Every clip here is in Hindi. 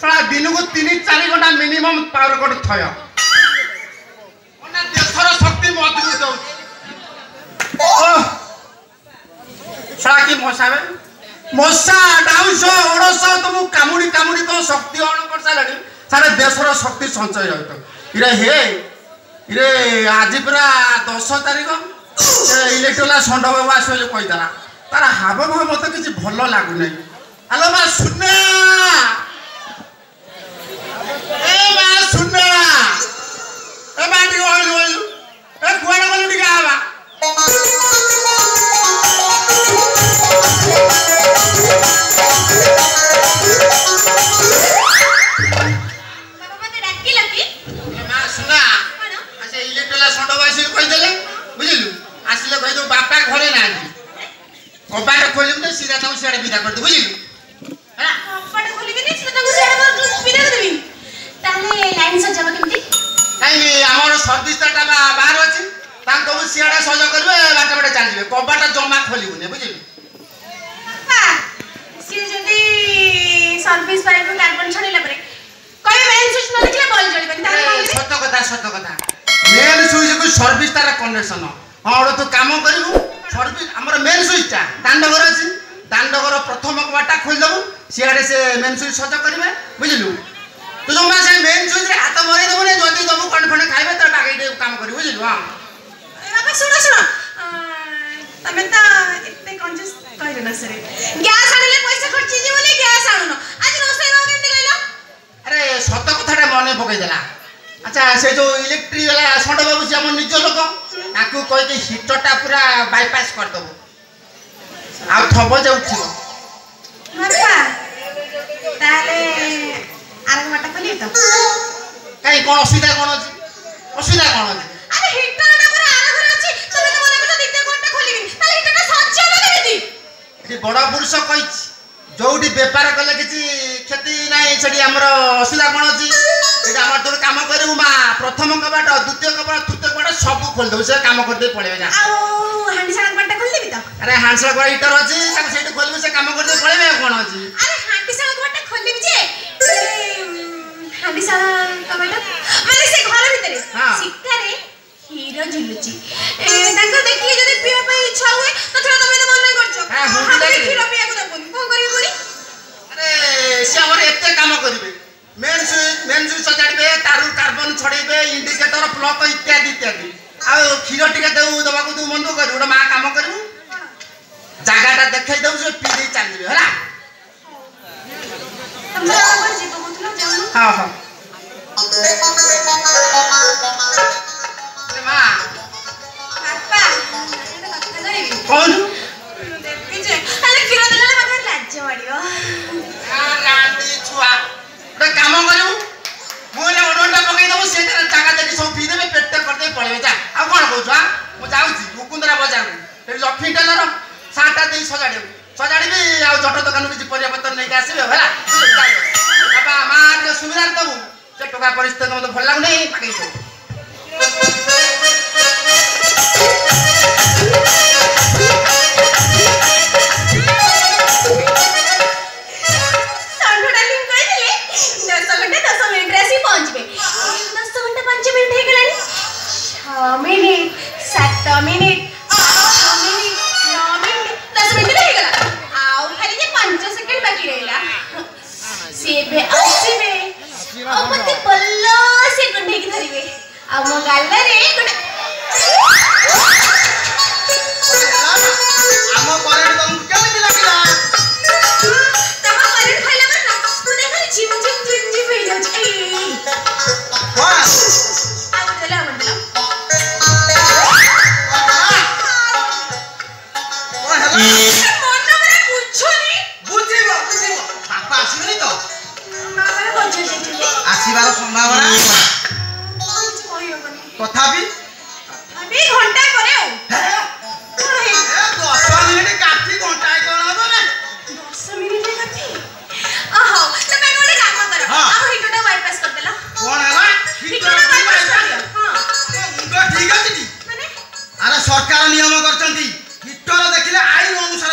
साला दिन को 3-4 घंटा मिनिमम पावर कट थय देशर शक्ति मजबूत हो साला की मशा डाउस ओडस तुम कामुड़ी कामुड़ी तो शक्ति अण कर सारे सारे देशर शक्ति संचय होता इरे हे इरे आज पूरा 10 तारिख इलेक्ट्रोला षंड बाबू आस कहीदेला तार हाव भाव मत किसी भल लगुना हेलो माँ सुना ए माँ सुना ए माँ टी ओइल ओइल ए कुआडे गलु टिके आवा बाबा मते डाकिला की ए माँ सुना अच्छा इलेक्ट्रोला षंड बाबू कहीदेले बुझिलु आसिले कहि दो बापा घरे ना कबाट खोलिबु न सीधा ताऊ सियाडे विदा कर दे बुझिलु हां कबाट खोलिबि नि सीधा ताऊ सियाडे मार विदा कर देबि ताले लाइन सजाबा केमति काई हमर सर्विस टाटा बाहर अछि तां को सियाडे सजा करबे बाटा बाटा चल जिवे कबाट जमा खोलिबु ने बुझिलु हां सी जदी सर्विस पाइप कार्बन छड़ीला परे कई मेन स्विच न देखले बॉल जळिबनि ताले सत्य कथा मेन स्विच को सर्विस तार कनेक्शन हां ओडो तो काम करिबु सर्विस हमर मेन स्विच ता दांडगर अछि दांडगर प्रथम कबाटा खोल दबु सियाडे से मेन स्विच सजा करबे बुझिलु तो जो मासे मेन स्विच रे हाथ मरे दबु ने जदी दबु कण खणे खाइबे त बाकी काम करी बुझिलु हां बाबा सुनो तमे ता इतने कॉन्शियस कहले ना सरे गैस आनले पैसा खर्ची जी बोले गैस आनुनो आज रोसई हो केमति गइलो अरे सत कथाटा मने पकई देला अच्छा से जो इलेक्ट्रिक वाला षंड बाबू से हम निज लोक ताकू कह के हीटरटा पूरा बाईपास कर दबो आ थबो जे उठिबो बाबा ताले आर माटा खोली तो काई कोन असुविधा कोन अछि अरे हीटरटा पूरा आर घर अछि तमे तो मने को दिते कोनटा खोलिबि ताले हीटरटा सज्जा बने केति ए बड़ा पुरुष कहि जोडी व्यापार कले किछि खेती नाही छडी हमर असुविधा कोन अछि एटा हमर तोर काम करिबु मा प्रथम कबाट द्वितीय कबाट तृतीय कबाट सब खोल दउ से काम कर दे पळेबे जा आ हांडीसाला कोनटा खोल देबि तो अरे हांडीसाला को हीटर अछि ताको सेठी खोलबे से काम कर दे पळेबे कोन अछि अरे हांडीसाला कोनटा खोल देबि जे हांडीसाला कबाट माने से घर भितरे सिक्कारे हीरो झुलुची ताको देखि जदी पिया पई इच्छा हुए तो थोड़ा तमे तो मन नहीं करछो हां हीरो पिया को दबुनी कोन करिबि पुरी अरे से हमर एते काम करिबे मेन स्विच सजाड़बे तारु कार्बन छड़ेबे इंडिकेटर प्लग इत्यादि इत्यादि आ खीर टिके देउ दबा को तू मन तो कर मा काम करू जागाटा देखै दउ से पी दे चल जेबे हला हमरा आवाज जीव बोतलो जाऊ हां हां अरे मां पापा एटा कथा करिबि कौन देखि जे अरे खीर देला मते लाज मारियो आ राती छुआ रे काम करू मोले ओडोंटा पकई दउ से तेरा जागा देखि सब पी देबे पेट कर दे पळेबे जा आ कोन कहू छुआ मो जाउची मुकुंदरा बाजार ए लक्ष्मी टेलर साटा देई सजाड़बी आ जट दुकान किसी परिया पत्र नहीं आसबे होला बाबा मार सुविधा दबु से टका परिस्थिति मते भल लागु नहीं पकई दो तथापि अभी घंटा करे हो 10 मिनिट काठी घंटा कोन हो रे 10 मिनिट काठी आहो तमे गोटे काम करो आ हिटोटा बाईपास कर देला कोन हैला हिटोटा बाईपास कर दियो हां मुंडो ठीक अछि टी माने अरे सरकार नियम करचंती हिटर देखिले आईन अनुसार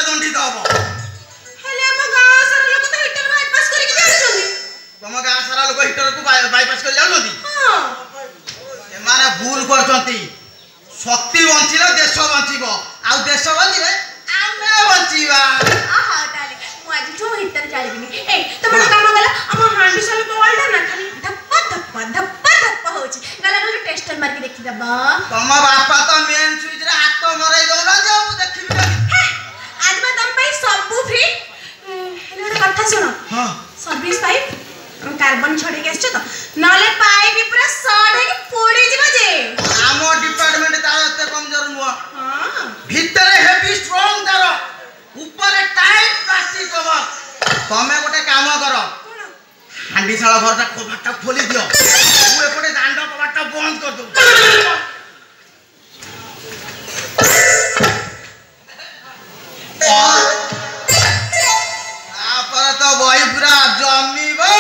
बाईपास कर जाऊ नदी हां एमाने भूल करछंती शक्ति बंचिले देश बंचिबो आ देश बंचिले आमे बंचिबा आहा ताले मु आज जो हिटर चालिबिनी ए तमन काम गला हम हांडी साल कोल्ड ना खाली धप्पा धप्पा धप्पा धप्पा होची गला गला टेस्टर मार के देखि दबा तम बापा तो मेन स्विच रे हाथ मरै दो ना जाऊ देखिबी आज मैं तम पे सब फ्री हेलो कथा सुनो हां सर्विस पाइप कार्बन छोड़े के आछो तो नले पाइप पूरा शॉर्ट है कि पोड़ी जीवा जे आमो डिपार्टमेंट तारते कमजोर नुवा हां भीतर हेवी स्ट्रांग तार ऊपर टाइट प्लास्टिक कवर तमे गोटे काम करो हांडीशाल घरटा कबाटा खोली दियो मु एपटे दांड कबाटा बंद कर दो पर तो वही पूरा जमीबो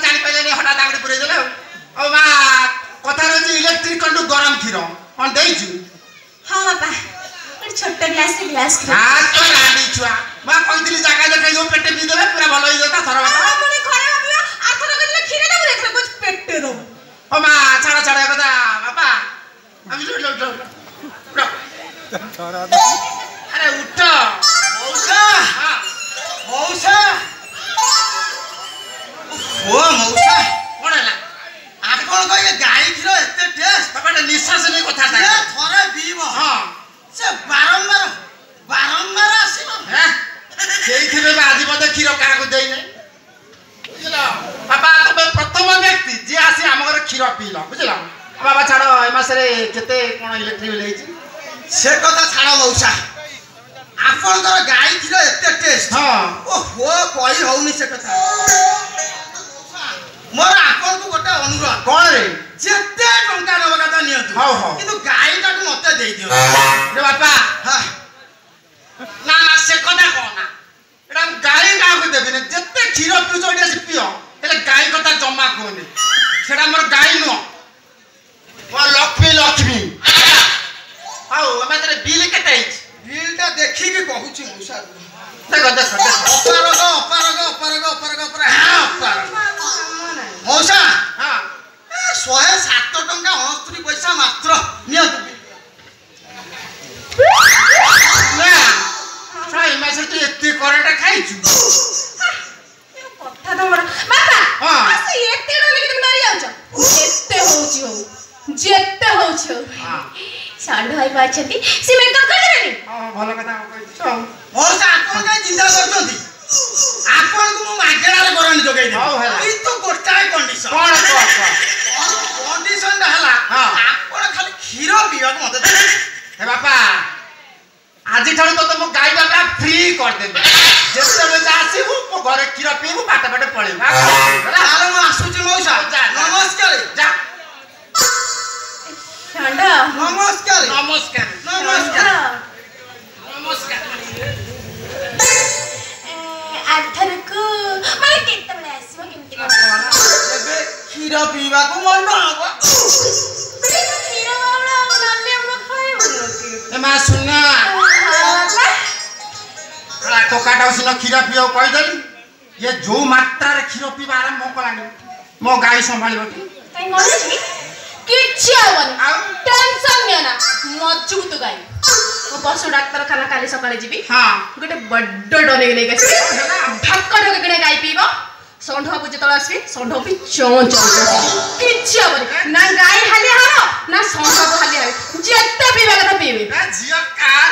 जानी पाइले हटा दागड़ी पुरे देले ओ मा कथा रहछि इलेक्ट्रिक कंडू गरम खीर कोन देइछु हां बाबा एक छोटा ग्लास हां तो रानी छुआ मा कहितली जागा देखाइ दो पेटे पी देबे पूरा भलो होई जाता थरा बाटा मने घरे बाबा आथरा कदिले खीर दे रे एथरा कुछ पेटे दो ओ मा छाड़ा कथा बाबा আমি लो अरे उठ मौसा हां मौसा ओ मौसा कोनला आपण को ये गाई खीर एते टेस्ट बाबा निश्वास नहीं कथा था थरे पीबो हां से बारंबार आसीबो हैं सेई थिबे आजि बदे खीर काहा को देई नै बुझला बाबा तबे प्रथम व्यक्ति जे आसी हम घर खीर पीला बुझला बाबा छाड़ो ए मासरे केते कोन इलेक्ट्रिक बिल हेछि से कथा छाड़ो मौसा आपनकर गाई खीर एते टेस्ट हां ओहो कहि होउनी से कथा मोर आपन को गोटे अनुरोध कोन रे जेते टंका नबा कथा नियंतु हां हां किंतु गाईटा को मते देई दियो रे बापा हां ना से कथा कोना एडा गाई का को देबे ने जेते खीर पिउ जोडी से पियो एले गाई कथा जम्मा कोनी सेडा मोर गाई नो मोर लक्ष्मी हाउ हम तेरे बिल केते बिलटा देखि के कहूची मौसा देख अपारग हां मौसा हां 107 टंका 69 पैसा मात्र नियो ना साई मासे तू एते करटा खाइछु कथा तो बड़ा बाबा हां आसे एते डले के तुम डरी जाउछ एते होउची हो जेते होउछ हां साडू भाई बाछती सी मेकअप कर देबे हां भलो कथा कहछु मौसा आपन का चिंता करछोती आपन को मागेरा रे गरन जोगै दे हां हला ई तो गोटाय कंडीशन कोन कंडीशन हला हां आपन खाली खीर पिया को मते हे बापा आजि ठारो तो मो गाईटा पूरा फ्री कर देबे जेते बे जासिबु मो घरे खीर पीबु बाटा बाटे पळेबा हालो मो आसुची मौसा नमस्कार जा शांडा नमस्कार आथर को माने केते बले आसीबो केमती खीर पीबा को मन हबो खीर वाला नले हम खाइबो ए मा सुनना ला टोकाटा सुन खीर पियो कहि देली ये जो मात्रा रे खीर पीबा आरंभ कलानी मो गाई संभाळिबो काई मन छी किछि आवन टेंशन नेना मजबूत गाई ओ पशु डाक्टर खाना काली सकाळे जीबी हां गोटे बड्ड डने ले गसी ढक्क ढक गने गाई पीबो संढो बुझे तळ आसी संढो भी चोंच किछि आवन ना गाई हाली हारो ना संढो हाली हारो जेते पीबा कथा पीबे जिया कार